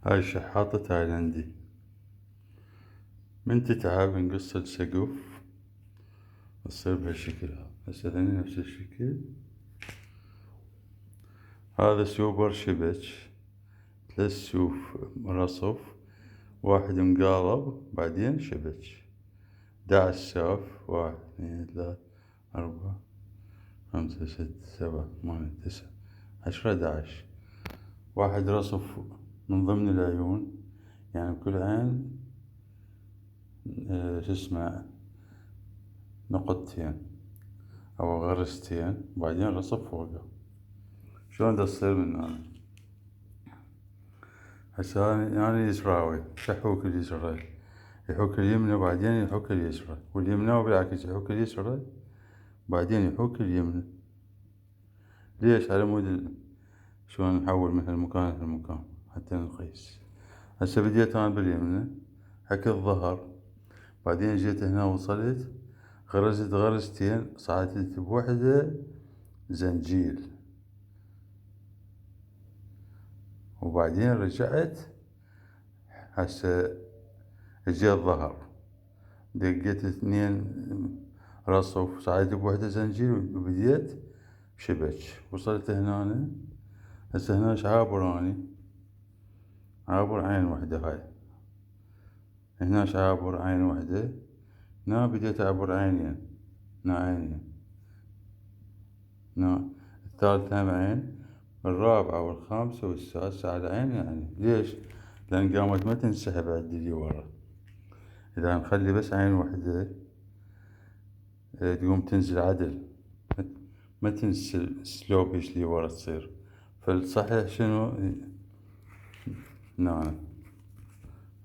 هاي شحاطة تايلندي، من تتعب نقص السقف تصير بهالشكل هذا. هسه ثاني نفس الشكل. هذا سوبر شبك، 3 سيوف رصف، واحد مقالب بعدين شبك، 11 ساف، 1 2 3 4 5 6 7 8 9 10 11. واحد رصف من ضمن العيون، يعني بكل عين شو اسمه نقطتين أو غرزتين، وبعدين رصف فوقه. شلون دا تصير من هنا؟ هسه أنا يسراوي شحوك اليسرى، يحوك اليمنى وبعدين يحوك اليسرى، واليمنى بالعكس يحوك اليسرى بعدين يحوك اليمنى. ليش؟ على مود شلون نحول من هالمكان لهالمكان حتى نقيس. هسه بديت أنا باليمنى، حك الظهر، بعدين جيت هنا وصلت غرزت غرزتين، صعدت بوحدة زنجيل، وبعدين رجعت. هسه اجي الظهر دقيت 2 رصف، صعدت بوحدة زنجيل وبديت شبك، وصلت هنا. هسه هنا عابر اني، عابر عين وحدة هاي، هنا عابر عين وحدة، هنا بديت اعبر عينين، هنا عينين، هنا الثالثة هم عين، الرابعة والخامسة والسادسة على عين. يعني ليش؟ لأن قامت ما تنسحب عدلي ورا. إذا نخلي بس عين وحدة تقوم تنزل عدل، ما تنزل سلوب ايش لي ورا تصير. فالصحيح شنو؟ نعم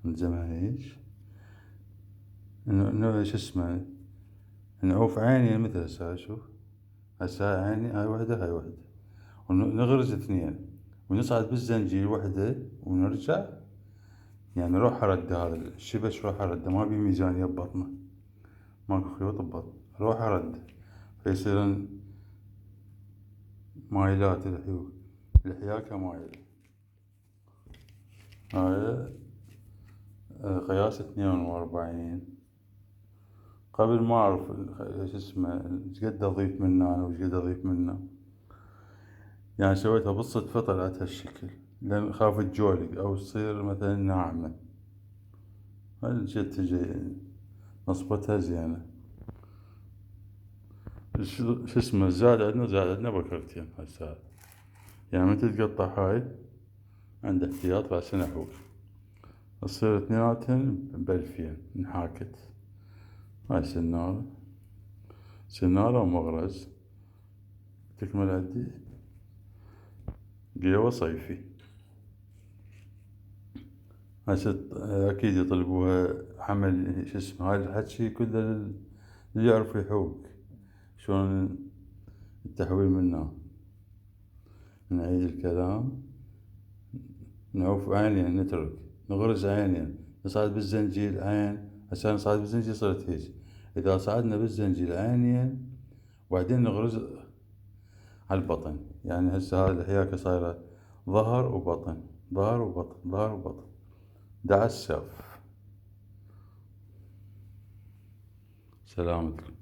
نلزمها هيج، انه شو اسمه نعوف عيني مثل هسه. شوف هسه عيني هاي وحدة هاي وحدة، ونغرز 2 ونصعد بالزنجير وحدة ونرجع. يعني روح رد هذا الشبش، روح رد ما بي ميزانية ببطنه، ماكو خيوط ببطن، روح رد فيصيرن مايلات الحياكة مايلة. هاي قياس 42. قبل ما أعرف شو اسمه ايش قد أضيف منه أنا وإيش قد أضيف منه، يعني سويتها بالصدفة طلعت هالشكل، لأن خاف تجولق أو تصير مثلا ناعمة. جت تجي نصبتها زينة. شو اسمه زاد عندنا بكرتين هسه، يعني من تتقطع هاي عند احتياط راسين أحوش، تصير 2 ب2000 انحاكت. هاي سنارة ومغرز، تكمل عندي قيوة صيفي. هسه أكيد يطلبوها عمل شو اسمه. هاي الحكي كله اللي يعرف يحوك شلون التحويل منه. نعيد الكلام، نعوف عينين، نترك نغرز عينين، نصعد بالزنجيل عين. هسه نصعد بالزنجيل صارت هيج. إذا صعدنا بالزنجيل عينين وبعدين نغرز على البطن، يعني هسه هاي الحياكة صايرة ظهر وبطن، ظهر وبطن، ظهر وبطن، 11 ساف. سلامتكم.